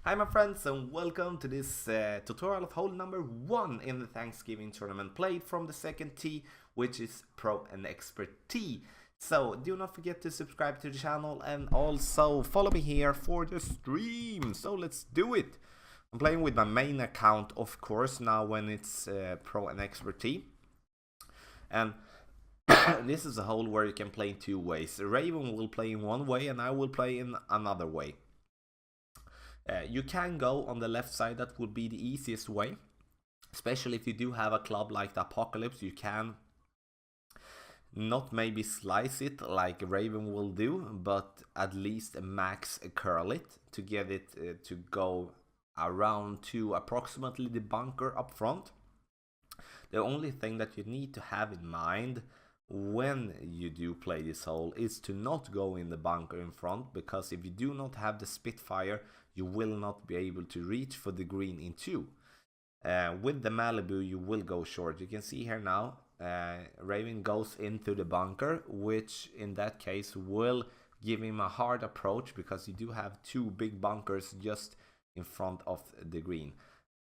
Hi my friends and welcome to this tutorial of hole number 1 in the Thanksgiving tournament played from the second tee, which is Pro and Expert Tee. So do not forget to subscribe to the channel and also follow me here for the stream. So let's do it. I'm playing with my main account, of course, now when it's Pro and Expert Tee. And this is a hole where you can play in two ways. Raven will play in one way and I will play in another way. You can go on the left side, that would be the easiest way. Especially if you do have a club like the Apocalypse, you can not maybe slice it like Raven will do, but at least max curl it to get it to go around to approximately the bunker up front. The only thing that you need to have in mind when you do play this hole is to not go in the bunker in front, because if you do not have the Spitfire, you will not be able to reach for the green in two. With the Malibu, you will go short. You can see here now, Raven goes into the bunker, which in that case will give him a hard approach, because you do have two big bunkers just in front of the green.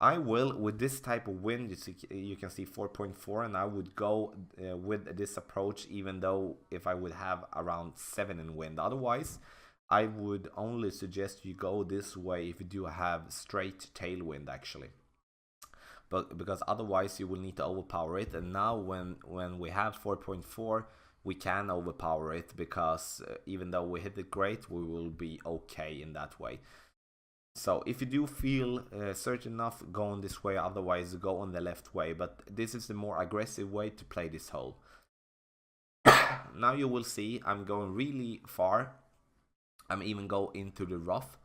I will, with this type of wind, you can see 4.4, and I would go with this approach, even though if I would have around 7 in wind. Otherwise, I would only suggest you go this way if you do have straight tailwind, actually. But because otherwise you will need to overpower it, and now when we have 4.4, we can overpower it, because even though we hit it great, we will be okay in that way. So if you do feel certain enough, go on this way, otherwise go on the left way. But this is the more aggressive way to play this hole. Now you will see I'm going really far. I'm even go into the rough.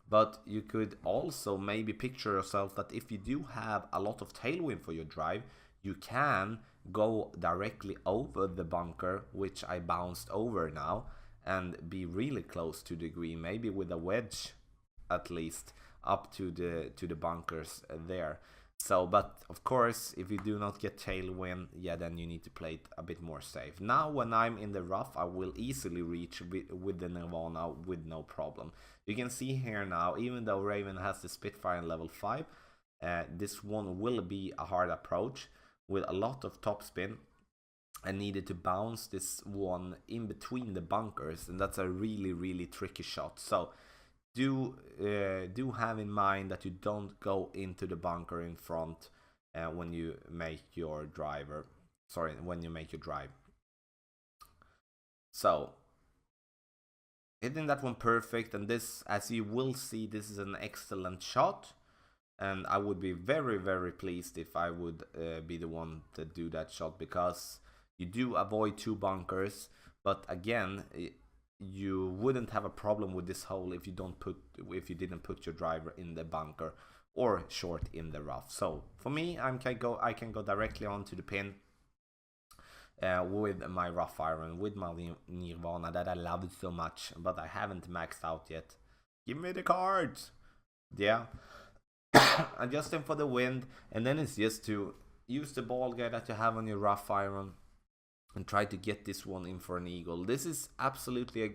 But you could also maybe picture yourself that if you do have a lot of tailwind for your drive, you can go directly over the bunker, which I bounced over now, and be really close to the green, maybe with a wedge at least up to the bunkers there. So, but of course, if you do not get tailwind, yeah, then you need to play it a bit more safe. Now when I'm in the rough, I will easily reach with the Nirvana with no problem. You can see here now, even though Raven has the Spitfire in level 5, this one will be a hard approach with a lot of topspin. I needed to bounce this one in between the bunkers, and that's a really tricky shot. So do have in mind that you don't go into the bunker in front when you make your drive. So hitting that one perfect, and this, as you will see, this is an excellent shot, and I would be very pleased if I would be the one to do that shot, because you do avoid two bunkers. But again, you wouldn't have a problem with this hole if you didn't put your driver in the bunker or short in the rough. So for me, I can go directly onto the pin with my rough iron, with my Nirvana that I love so much, but I haven't maxed out yet. Give me the cards. Yeah. Adjusting for the wind, and then it's just to use the ball guide that you have on your rough iron and try to get this one in for an eagle. This is absolutely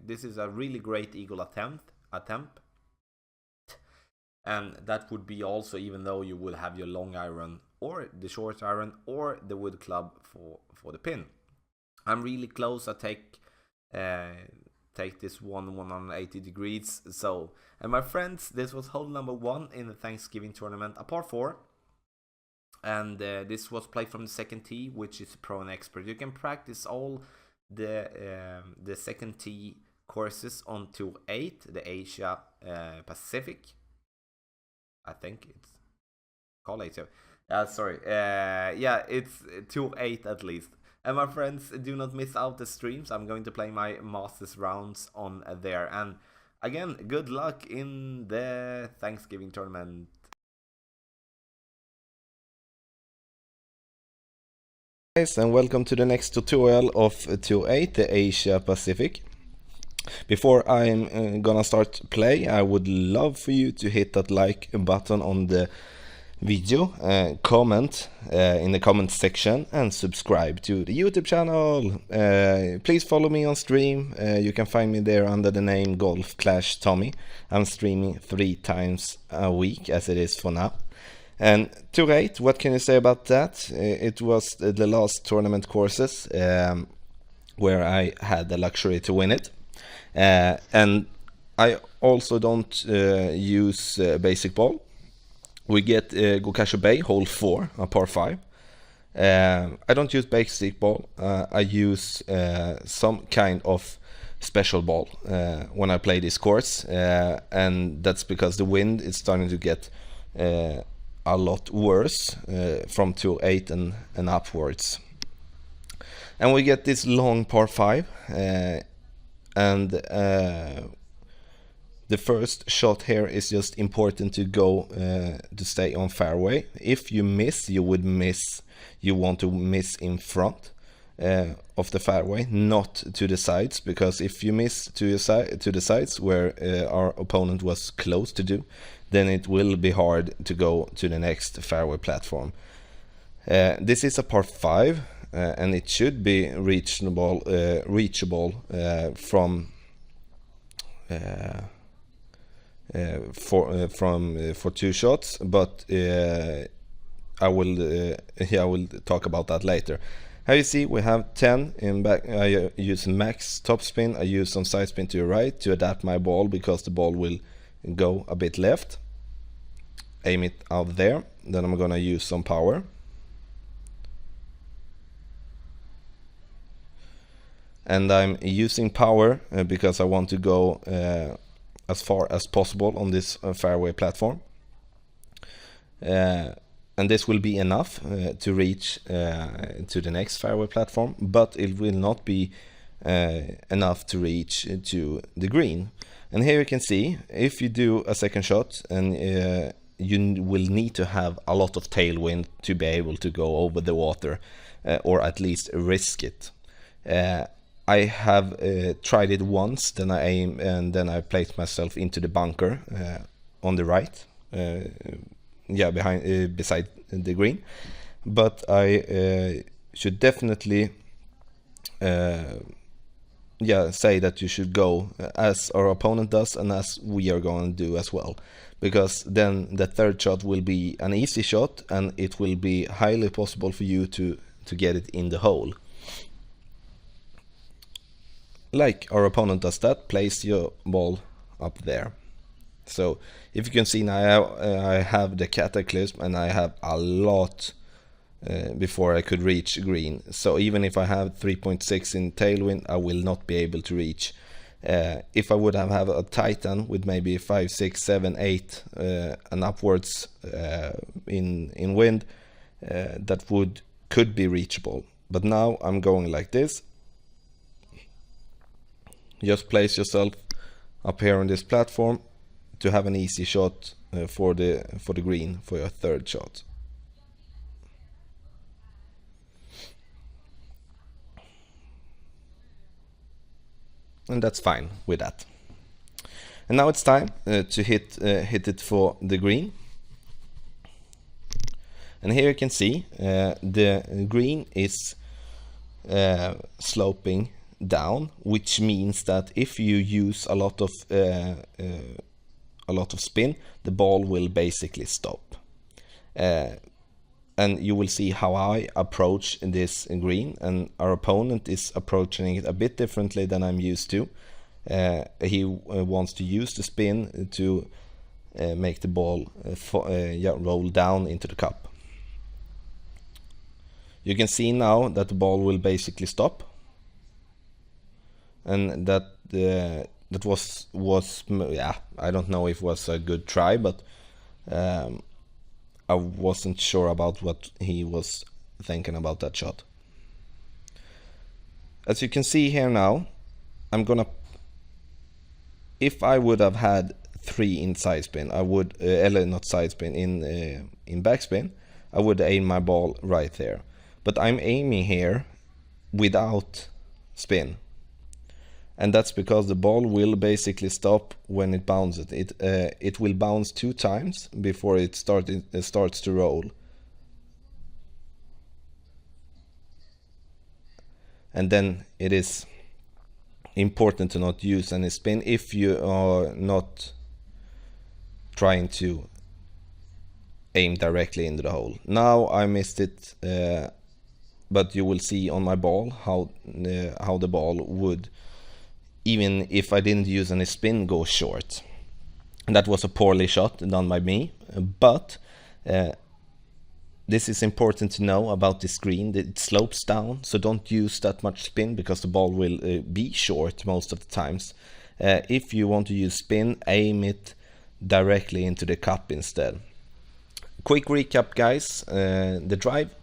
this is a really great eagle attempt, and that would be also even though you would have your long iron or the short iron or the wood club for the pin. I'm really close. I take this 180 degrees. So, and my friends, this was hole number 1 in the Thanksgiving tournament, a par 4. And this was played from the second tee, which is Pro and Expert. You can practice all the second tee courses on Tour 8, the Asia Pacific. I think it's called Asia. Sorry. Yeah, it's Tour 8 at least. And my friends, do not miss out the streams. I'm going to play my Masters rounds on there. And again, good luck in the Thanksgiving tournament. Guys, and welcome to the next tutorial of Tour 8, the Asia Pacific. Before I'm gonna start play, I would love for you to hit that like button on the video, comment in the comment section, and subscribe to the YouTube channel. Please follow me on stream. You can find me there under the name Golf Clash Tommy. I'm streaming 3 times a week as it is for now. And to rate, what can you say about that? It was the last tournament courses where I had the luxury to win it. And I also don't use basic ball. We get Gokasho Bay, hole 4, a par 5. I don't use basic ball. I use some kind of special ball when I play this course. And that's because the wind is starting to get a lot worse from 208 and upwards. And we get this long par 5. And the first shot here is just important to go to stay on fairway. If you miss, you want to miss in front of the fairway, not to the sides, because if you miss to the sides where our opponent was close to do, then it will be hard to go to the next fairway platform. This is a par 5, and it should be reachable from for 2 shots, but I will talk about that later. How you see, we have 10 in back. I use max topspin. I use some side spin to the right to adapt my ball because the ball will go a bit left. Aim it out there. Then I'm gonna use some power. And I'm using power because I want to go as far as possible on this fairway platform. And this will be enough to reach to the next fairway platform, but it will not be enough to reach to the green. And here you can see, if you do a second shot, and you will need to have a lot of tailwind to be able to go over the water, or at least risk it. I have tried it once, then I aim, and then I placed myself into the bunker on the right, behind, beside the green. But I should definitely say that you should go as our opponent does, and as we are going to do as well, because then the third shot will be an easy shot, and it will be highly possible for you to get it in the hole. Like our opponent does that, place your ball up there. So if you can see now, I have the cataclysm, and I have a lot before I could reach green. So even if I have 3.6 in tailwind, I will not be able to reach. If I would have a Titan with maybe 5, 6, 7, 8 and upwards in wind, that could be reachable. But now I'm going like this. Just place yourself up here on this platform to have an easy shot for the green for your third shot. And that's fine with that. And now it's time to hit it for the green. And here you can see the green is sloping down, which means that if you use a lot of spin, the ball will basically stop. And you will see how I approach this green, and our opponent is approaching it a bit differently than I'm used to. He wants to use the spin to make the ball roll down into the cup. You can see now that the ball will basically stop, and that was I don't know if it was a good try, but I wasn't sure about what he was thinking about that shot. As you can see here now, if I would have had 3 in side spin, I would not side spin, in backspin, I would aim my ball right there. But I'm aiming here without spin, and that's because the ball will basically stop when it bounces. It will bounce 2 times before it starts to roll. And then it is important to not use any spin if you are not trying to aim directly into the hole. Now I missed it, but you will see on my ball how the ball would, even if I didn't use any spin, go short. And that was a poorly shot done by me, but this is important to know about the screen, that it slopes down, so don't use that much spin because the ball will be short most of the times. If you want to use spin, aim it directly into the cup instead. Quick recap, guys. The drive,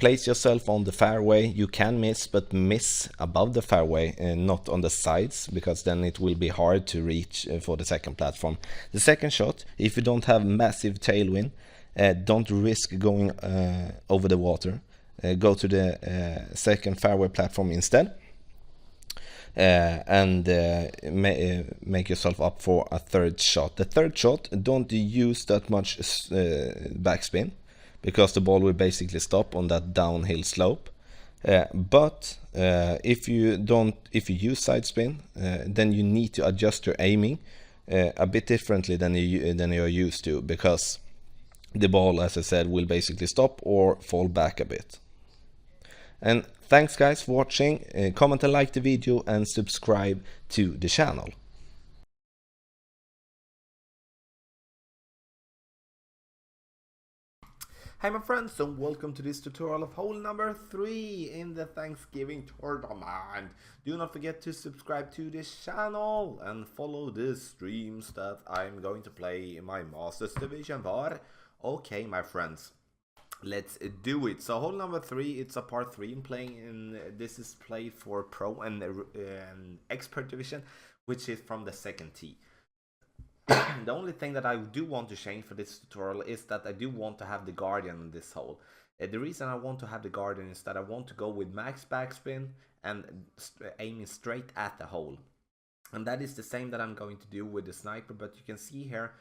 place yourself on the fairway. You can miss, but miss above the fairway and not on the sides, because then it will be hard to reach for the second platform. The second shot, if you don't have massive tailwind, don't risk going over the water. Go to the second fairway platform instead, and make yourself up for a third shot. The third shot, don't use that much backspin, because the ball will basically stop on that downhill slope. But if you use side spin, then you need to adjust your aiming a bit differently than you're used to, because the ball, as I said, will basically stop or fall back a bit. And thanks guys for watching. Comment and like the video and subscribe to the channel. Hi my friends, and welcome to this tutorial of hole number 3 in the Thanksgiving tournament. Do not forget to subscribe to this channel and follow the streams that I'm going to play in my Masters Division VAR. Okay my friends, let's do it. So hole number 3, it's a par 3 I'm playing, and this is played for Pro and Expert Division, which is from the second tee. The only thing that I do want to change for this tutorial is that I do want to have the Guardian in this hole. The reason I want to have the Guardian is that I want to go with max backspin and aiming straight at the hole. And that is the same that I'm going to do with the sniper, but you can see here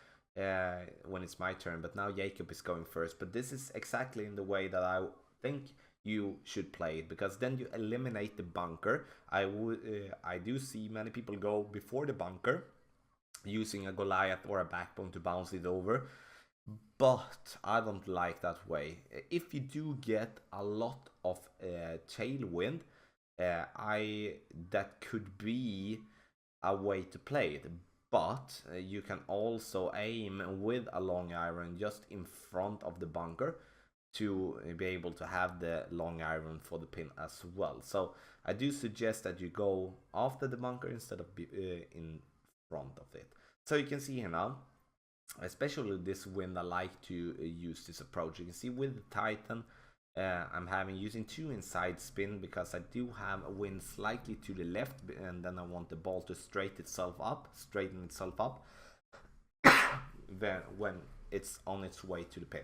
when it's my turn, but now Jacob is going first. But this is exactly in the way that I think you should play it, because then you eliminate the bunker. I do see many people go before the bunker, using a Goliath or a backbone to bounce it over, but I don't like that way. If you do get a lot of tailwind, that could be a way to play it, but you can also aim with a long iron just in front of the bunker to be able to have the long iron for the pin as well. So I do suggest that you go after the bunker instead of in front of it. So you can see here now, especially this wind, I like to use this approach. You can see with the Titan, I'm using 2 inside spin, because I do have a wind slightly to the left, and then I want the ball to straighten itself up then when it's on its way to the pin.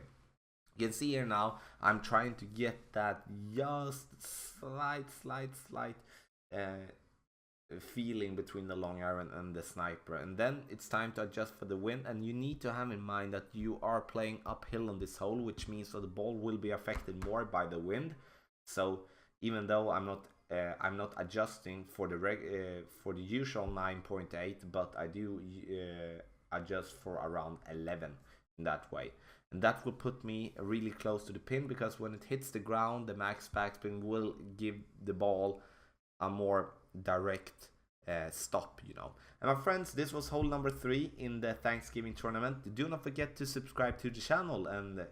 You can see here now, I'm trying to get that just slight feeling between the long iron and the sniper, and then it's time to adjust for the wind. And you need to have in mind that you are playing uphill on this hole, which means that the ball will be affected more by the wind. So even though I'm not adjusting for the usual 9.8, but I do adjust for around 11 in that way, and that will put me really close to the pin, because when it hits the ground, the max backspin will give the ball a more direct stop, you know. And my friends, this was hole number 3 in the Thanksgiving tournament. Do not forget to subscribe to the channel, and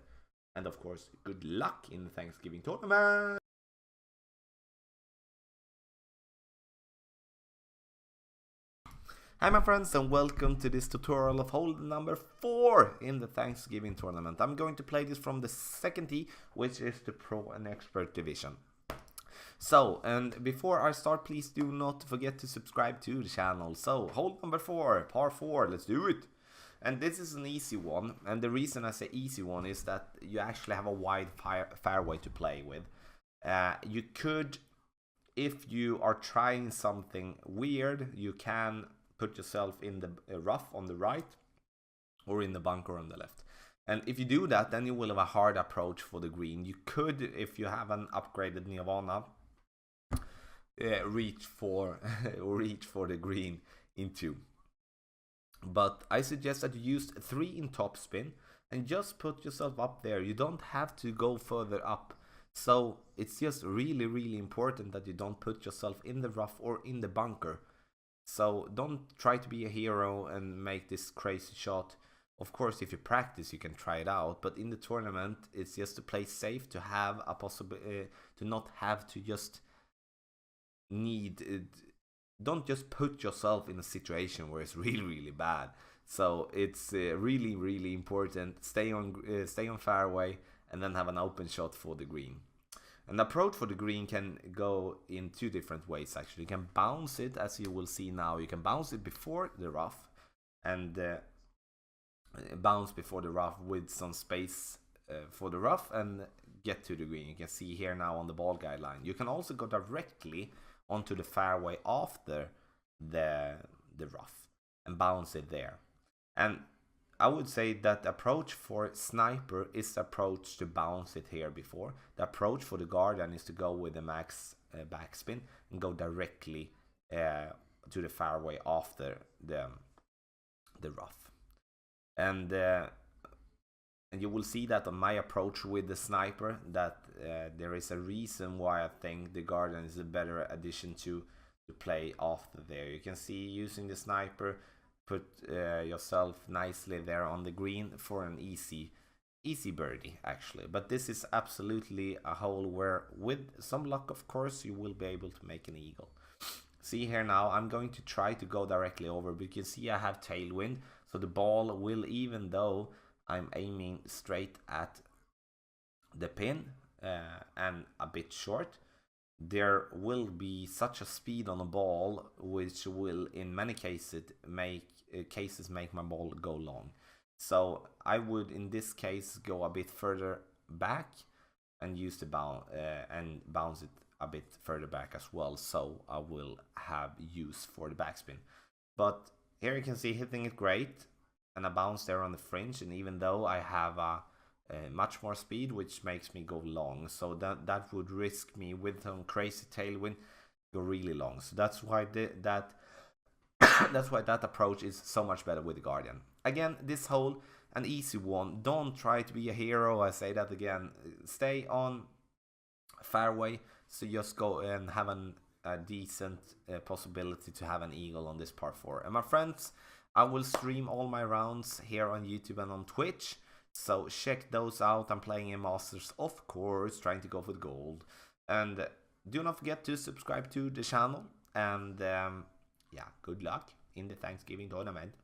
of course, good luck in the Thanksgiving tournament. Hi my friends, and welcome to this tutorial of hole number 4 in the Thanksgiving tournament. I'm going to play this from the second tee, which is the Pro and Expert division. So, and before I start, please do not forget to subscribe to the channel. So, hole number 4, par 4, let's do it. And this is an easy one, and the reason I say easy one is that you actually have a wide fairway to play with. You could if you are trying something weird, you can put yourself in the rough on the right or in the bunker on the left. And if you do that, then you will have a hard approach for the green. You could, if you have an upgraded Nirvana, reach for the green in 2. But I suggest that you use 3 in topspin and just put yourself up there. You don't have to go further up. So it's just really, really important that you don't put yourself in the rough or in the bunker. So don't try to be a hero and make this crazy shot. Of course, if you practice, you can try it out. But in the tournament, it's just to play safe, to have a possibility, to not have to just need it. Don't just put yourself in a situation where it's really, really bad. So it's really, really important. Stay on fairway and then have an open shot for the green. An approach for the green can go in 2 different ways actually. You can bounce it, as you will see now. You can bounce it before the rough and bounce before the rough with some space for the rough and get to the green. You can see here now on the ball guideline. You can also go directly onto the fairway after the rough and bounce it there. And I would say that the approach for sniper is the approach to bounce it here before. The approach for the guardian is to go with the max backspin and go directly to the fairway after the rough. And you will see that on my approach with the sniper that there is a reason why I think the guardian is a better addition to play after there. You can see using the sniper, put yourself nicely there on the green for an easy birdie actually. But this is absolutely a hole where with some luck, of course, you will be able to make an eagle. See here now, I'm going to try to go directly over, but you can see I have tailwind, so the ball will, even though I'm aiming straight at the pin and a bit short, there will be such a speed on the ball which will in many cases make my ball go long. So I would in this case go a bit further back and use the bounce it a bit further back as well, so I will have use for the backspin. But here you can see hitting it great and a bounce there on the fringe, and even though I have a much more speed, which makes me go long, so that would risk me with some crazy tailwind go really long. So that's why that approach is so much better with the guardian. Again, this hole an easy one. Don't try to be a hero. I say that again. Stay on fairway, so just go and have a decent possibility to have an eagle on this par 4. And my friends, I will stream all my rounds here on YouTube and on Twitch, so check those out. I'm playing in Masters, of course, trying to go for the gold. And do not forget to subscribe to the channel. And yeah, good luck in the Thanksgiving tournament.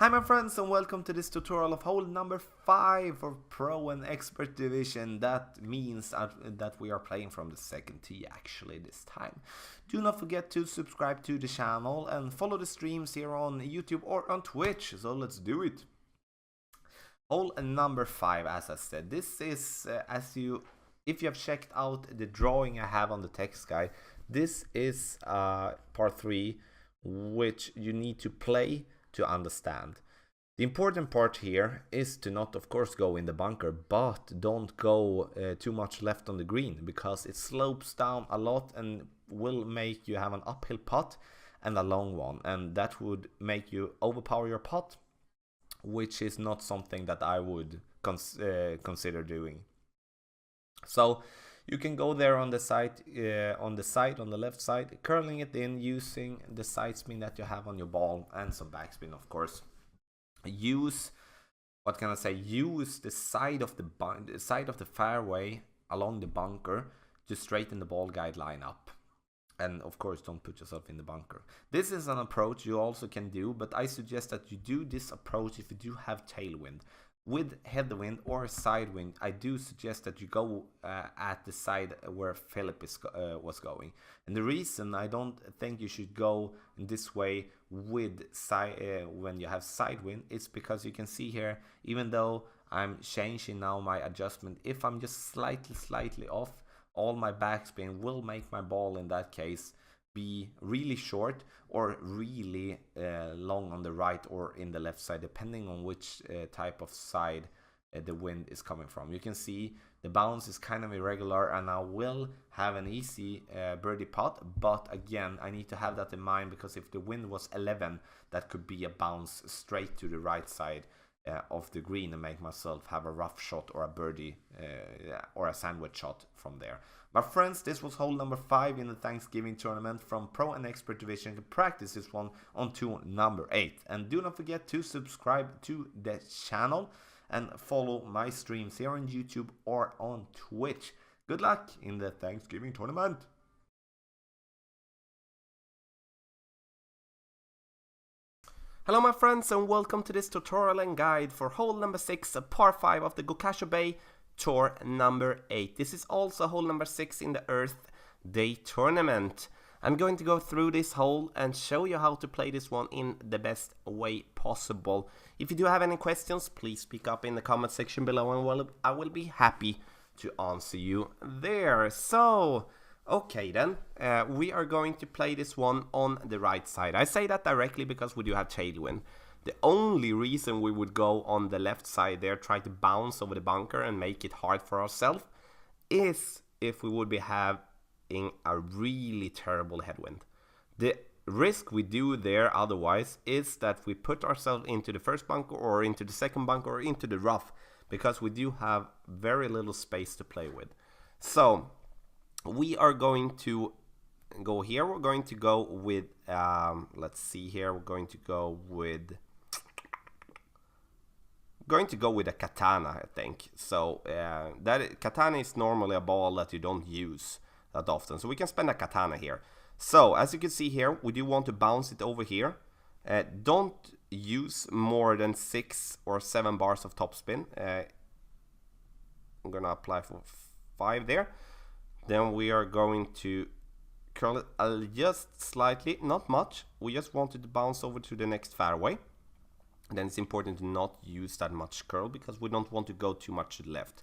Hi my friends, and welcome to this tutorial of hole number 5 for Pro and Expert Division. That means that we are playing from the second tee actually this time. Do not forget to subscribe to the channel and follow the streams here on YouTube or on Twitch, so let's do it. Hole number 5, as I said, this is, if you have checked out the drawing I have on the text guide, this is par 3, which you need to play to understand. The important part here is to not, of course, go in the bunker, but don't go too much left on the green, because it slopes down a lot and will make you have an uphill putt and a long one, and that would make you overpower your putt, which is not something that I would consider doing. So you can go there on the side, on the left side, curling it in using the side spin that you have on your ball and some backspin, of course. Use, what can I say? Use the side of the fairway along the bunker to straighten the ball guide line up. And of course, don't put yourself in the bunker. This is an approach you also can do, but I suggest that you do this approach if you do have tailwind. With headwind or side wind, I do suggest that you go at the side where Philip was going. And the reason I don't think you should go in this way with when you have side wind is because you can see here, even though I'm changing now my adjustment, if I'm just slightly off, all my backspin will make my ball in that case be really short or really long on the right or in the left side, depending on which type of side the wind is coming from. You can see the bounce is kind of irregular, and I will have an easy birdie putt, but again, I need to have that in mind, because if the wind was 11, that could be a bounce straight to the right side of the green and make myself have a rough shot or a birdie or a sandwich shot from there. My friends, this was hole number 5 in the Thanksgiving tournament from Pro and Expert division. You can practice this one on to number 8. And do not forget to subscribe to the channel and follow my streams here on YouTube or on Twitch. Good luck in the Thanksgiving tournament. Hello my friends, and welcome to this tutorial and guide for hole number 6, par 5 of the Gokasho Bay Tour number 8. This is also hole number 6 in the Earth Day tournament. I'm going to go through this hole and show you how to play this one in the best way possible. If you do have any questions, please speak up in the comment section below, and I will be happy to answer you there. So, okay then, we are going to play this one on the right side. I say that directly because we do have tailwind. The only reason we would go on the left side there, try to bounce over the bunker and make it hard for ourselves, is if we would be having a really terrible headwind. The risk we do there otherwise is that we put ourselves into the first bunker or into the second bunker or into the rough, because we do have very little space to play with. So we are going to go here. We're going to go with let's see here, we're going to go with a katana, I think. So katana is normally a ball that you don't use that often, so we can spend a katana here. So as you can see here, we do want to bounce it over here. Don't use more than 6 or 7 bars of topspin. I'm gonna apply for 5 there. Then we are going to curl it just slightly, not much. We just want it to bounce over to the next fairway. Then it's important to not use that much curl, because we don't want to go too much to the left.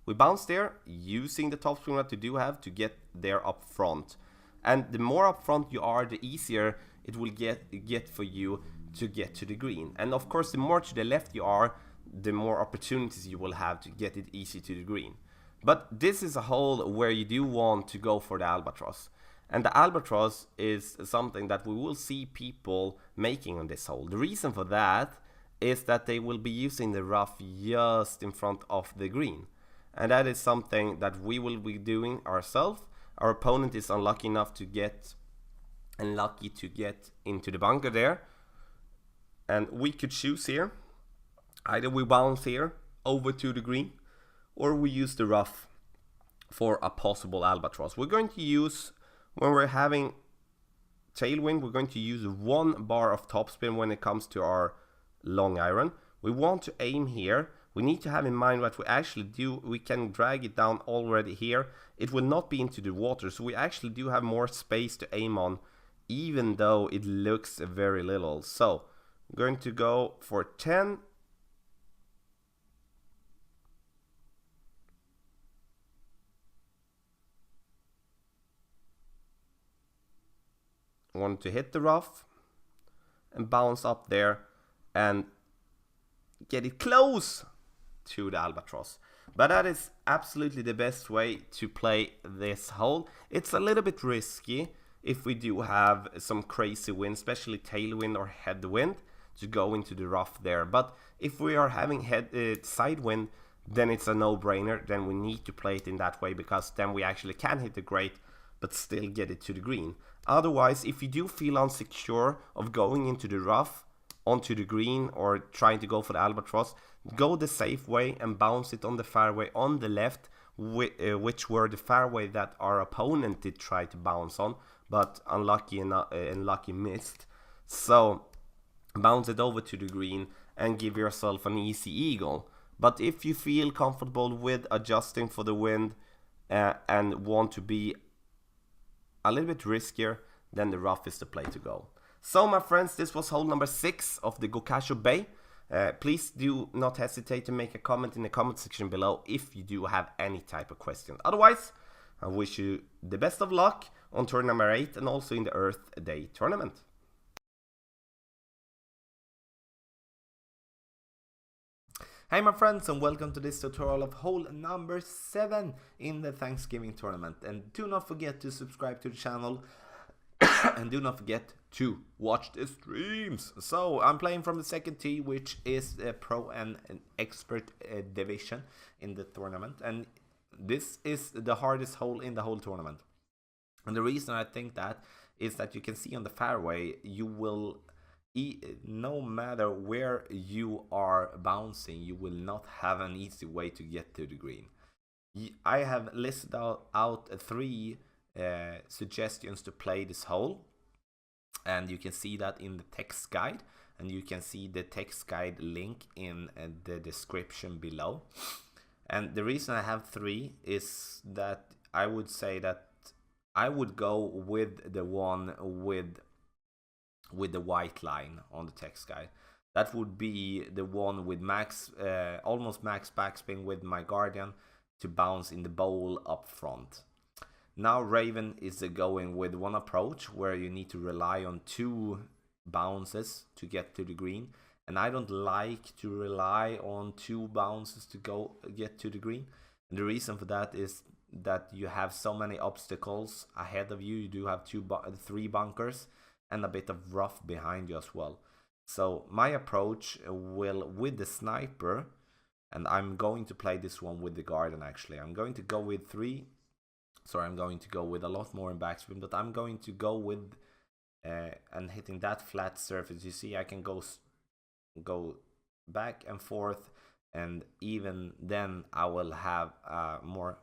We bounce there using the topspin that you do have to get there up front. And the more up front you are, the easier it will get for you to get to the green. And of course, the more to the left you are, the more opportunities you will have to get it easy to the green. But this is a hole where you do want to go for the albatross. And the albatross is something that we will see people making on this hole. The reason for that is that they will be using the rough just in front of the green. And that is something that we will be doing ourselves. Our opponent is unlucky enough to get into the bunker there. And we could choose here. Either we bounce here over to the green, or we use the rough for a possible albatross. We're going to use, when we're having tailwind, we're going to use 1 bar of topspin when it comes to our long iron. We want to aim here. We need to have in mind what we actually do. We can drag it down already here. It will not be into the water, so we actually do have more space to aim on, even though it looks very little. So I'm going to go for 10. I want to hit the rough and bounce up there and get it close to the albatross. But that is absolutely the best way to play this hole. It's a little bit risky if we do have some crazy wind, especially tailwind or headwind, to go into the rough there. But if we are having side wind, then it's a no-brainer. Then we need to play it in that way, because then we actually can hit the grate but still get it to the green. Otherwise, if you do feel insecure of going into the rough onto the green or trying to go for the albatross, go the safe way and bounce it on the fairway on the left, which were the fairway that our opponent did try to bounce on, but unlucky missed. So bounce it over to the green and give yourself an easy eagle. But if you feel comfortable with adjusting for the wind and want to be a little bit riskier, then the rough is the play to go. So my friends, this was hole number 6 of the Gokasho Bay. Please do not hesitate to make a comment in the comment section below if you do have any type of questions. Otherwise, I wish you the best of luck on tour number 8 and also in the Earth Day tournament. Hey my friends, and welcome to this tutorial of hole number 7 in the Thanksgiving tournament. And do not forget to subscribe to the channel and do not forget to watch the streams. So I'm playing from the second tee, which is a pro and an expert division in the tournament, and this is the hardest hole in the whole tournament. And the reason I think that is that you can see on the fairway, you will, no matter where you are bouncing, you will not have an easy way to get to the green. I have listed out 3 suggestions to play this hole, and you can see that in the text guide, and you can see the text guide link in the description below. And the reason I have 3 is that I would say that I would go with the one with the white line on the text guide. That would be the one with max, almost max backspin with my Guardian to bounce in the bowl up front. Now Raven is going with one approach where you need to rely on 2 bounces to get to the green, and I don't like to rely on 2 bounces to get to the green. And the reason for that is that you have so many obstacles ahead of you. You do have 3 bunkers and a bit of rough behind you as well. So my approach will, with the sniper, and I'm going to play this one with the Guardian actually. I'm going to go with 3. So I'm going to go with a lot more in backspin, but I'm going to go with and hitting that flat surface. You see, I can go back and forth, and even then I will have more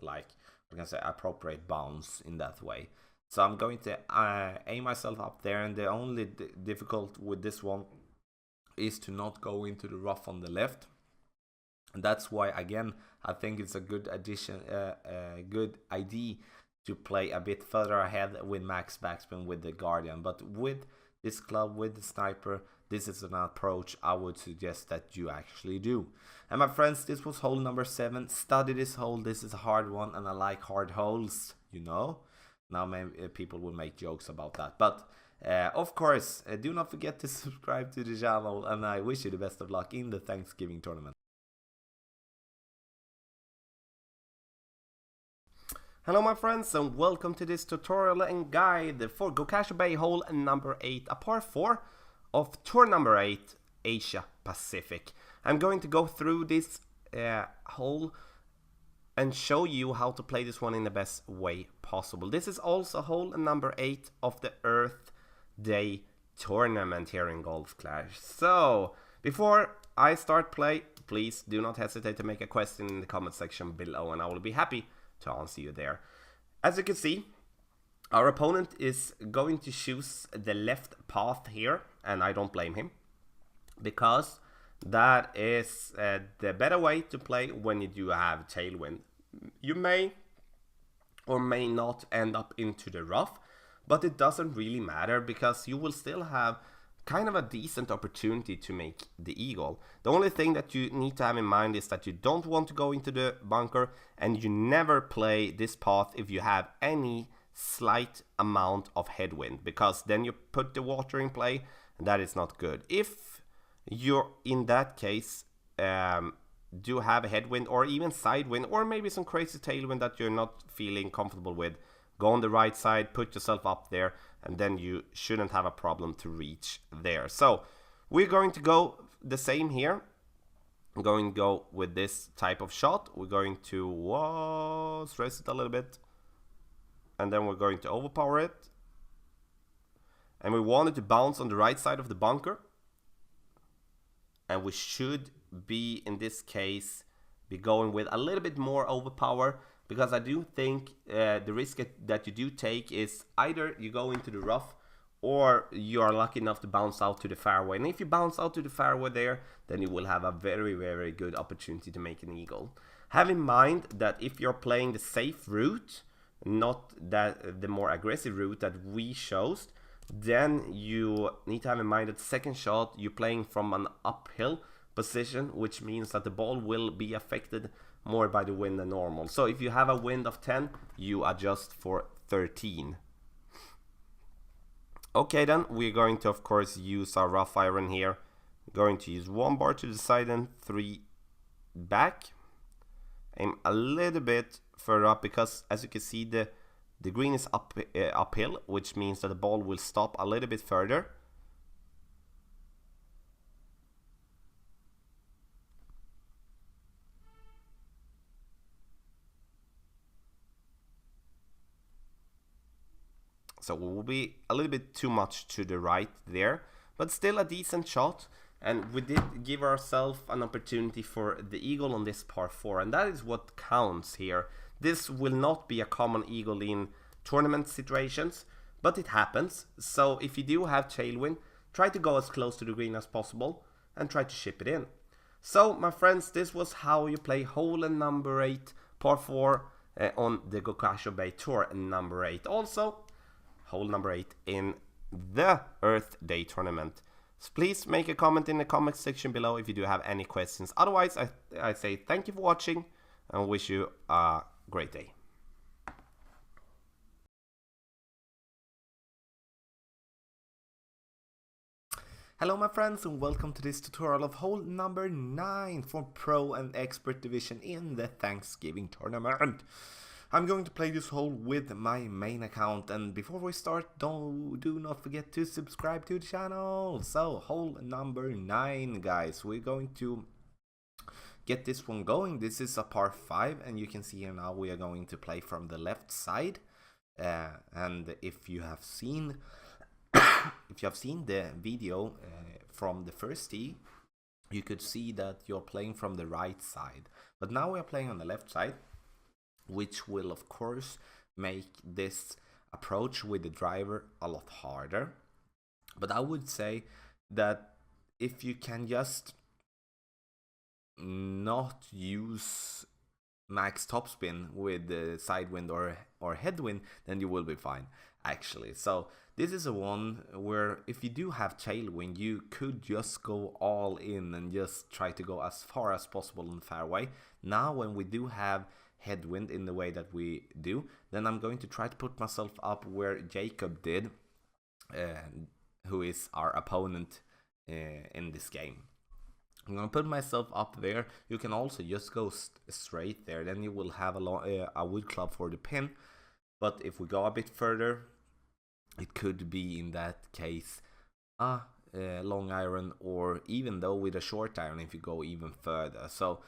like, I can say, appropriate bounce in that way. So I'm going to aim myself up there, and the only difficult with this one is to not go into the rough on the left. And that's why, again, I think it's a good addition, good idea to play a bit further ahead with max backspin with the Guardian. But with this club, with the sniper, this is an approach I would suggest that you actually do. And my friends, this was hole number 7. Study this hole. This is a hard one, and I like hard holes, you know. Now maybe people will make jokes about that, but of course, do not forget to subscribe to the channel, and I wish you the best of luck in the Thanksgiving tournament. Hello my friends, and welcome to this tutorial and guide for Gokasho Bay hole number 8, a par 4 of tour number 8, Asia Pacific. I'm going to go through this hole and show you how to play this one in the best way possible. This is also hole number 8 of the Earth Day tournament here in Golf Clash. So before I start play, please do not hesitate to make a question in the comment section below, and I will be happy to answer you there. As you can see, our opponent is going to choose the left path here, and I don't blame him, because that is the better way to play when you do have tailwind. You may or may not end up into the rough, but it doesn't really matter, because you will still have kind of a decent opportunity to make the eagle. The only thing that you need to have in mind is that you don't want to go into the bunker, and you never play this path if you have any slight amount of headwind, because then you put the water in play, and that is not good. If you're in that case do have a headwind or even sidewind, or maybe some crazy tailwind that you're not feeling comfortable with, go on the right side, put yourself up there, and then you shouldn't have a problem to reach there. So we're going to go the same here. I'm going to go with this type of shot. We're going to stress it a little bit, and then we're going to overpower it, and we want it to bounce on the right side of the bunker, and we should be, in this case, be going with a little bit more overpower, because I do think the risk that you do take is either you go into the rough or you are lucky enough to bounce out to the fairway. And if you bounce out to the fairway there, then you will have a very, very good opportunity to make an eagle. Have in mind that if you're playing the safe route, not that the more aggressive route that we chose, then you need to have in mind that second shot you're playing from an uphill position, which means that the ball will be affected more by the wind than normal. So if you have a wind of 10, you adjust for 13. Okay, then we're going to of course use our rough iron here. We're going to use 1 bar to the side and 3 back. Aim a little bit further up, because as you can see the green is uphill, which means that the ball will stop a little bit further. So it will be a little bit too much to the right there, but still a decent shot. And we did give ourselves an opportunity for the eagle on this par 4, and that is what counts here. This will not be a common eagle in tournament situations, but it happens. So if you do have tailwind, try to go as close to the green as possible and try to chip it in. So my friends, this was how you play hole number 8, par 4 on the Gokasho Bay Tour number 8. Also, hole number 8 in the Earth Day tournament. So please make a comment in the comment section below if you do have any questions. Otherwise, I say thank you for watching and wish you a great day. Hello my friends, and welcome to this tutorial of hole number 9 for Pro and Expert Division in the Thanksgiving tournament. I'm going to play this hole with my main account, and before we start, do not forget to subscribe to the channel. So, hole number 9, guys, we're going to get this one going. This is a par 5, and you can see here now we are going to play from the left side. And if you have seen the video from the first tee, you could see that you're playing from the right side. But now we are playing on the left side, which will of course make this approach with the driver a lot harder. But I would say that if you can just not use max topspin with the side wind or headwind, then you will be fine actually. So this is a one where if you do have tailwind, you could just go all in and just try to go as far as possible in the fairway. Now when we do have headwind in the way that we do, then I'm going to try to put myself up where Jacob did, who is our opponent in this game. I'm gonna put myself up there. You can also just go straight there, then you will have a wood club for the pin. But if we go a bit further, it could be in that case a long iron, or even though with a short iron if you go even further. So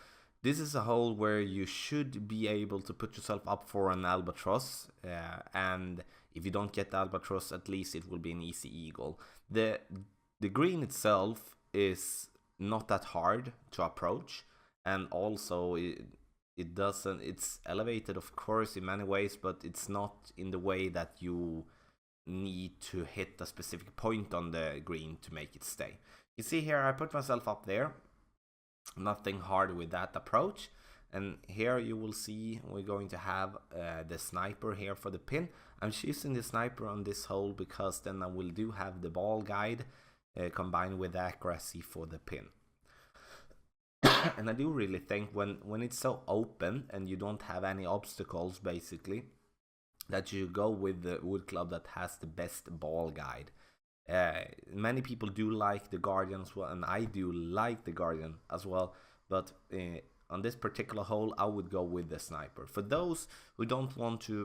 this is a hole where you should be able to put yourself up for an albatross, and if you don't get the albatross, at least it will be an easy eagle. The green itself is not that hard to approach, and also it's elevated of course in many ways, but it's not in the way that you need to hit a specific point on the green to make it stay. You see here I put myself up there. Nothing hard with that approach, and here you will see we're going to have the sniper here for the pin. I'm choosing the sniper on this hole because then I will do have the ball guide combined with accuracy for the pin. And I do really think when it's so open and you don't have any obstacles basically, that you go with the wood club that has the best ball guide. Many people do like the Guardian as well, and I do like the Guardian as well, but on this particular hole I would go with the sniper. For those who don't want to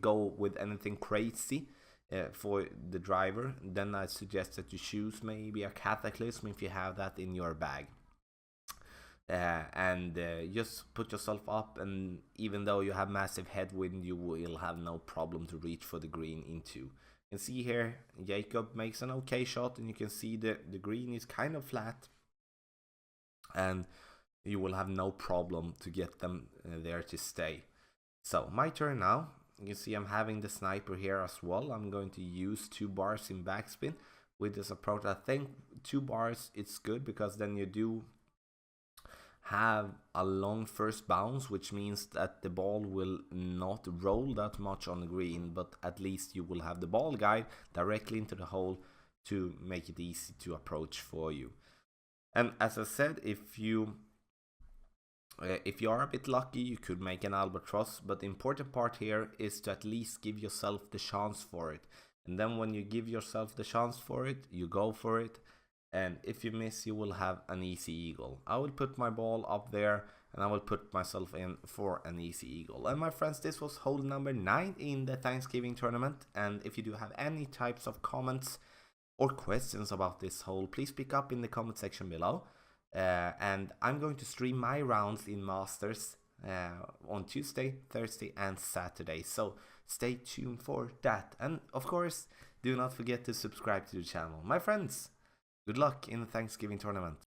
go with anything crazy for the driver, then I suggest that you choose maybe a Cataclysm if you have that in your bag. And just put yourself up, and even though you have massive headwind, you will have no problem to reach for the green into. You can see here Jacob makes an okay shot, and you can see the green is kind of flat, and you will have no problem to get them there to stay. So my turn now. you can see I'm having the sniper here as well. I'm going to use 2 bars in backspin with this approach. I think 2 bars it's good because then you do have a long first bounce, which means that the ball will not roll that much on the green, but at least you will have the ball guide directly into the hole to make it easy to approach for you. And as I said, if you are a bit lucky, you could make an albatross, but the important part here is to at least give yourself the chance for it. And then when you give yourself the chance for it, you go for it. And if you miss, you will have an easy eagle. I will put my ball up there and I will put myself in for an easy eagle. And my friends, this was hole number 9 in the Thanksgiving tournament. And if you do have any types of comments or questions about this hole, please pick up in the comment section below. And I'm going to stream my rounds in Masters on Tuesday, Thursday and Saturday. So stay tuned for that. And of course, do not forget to subscribe to the channel. My friends, good luck in the Thanksgiving tournament.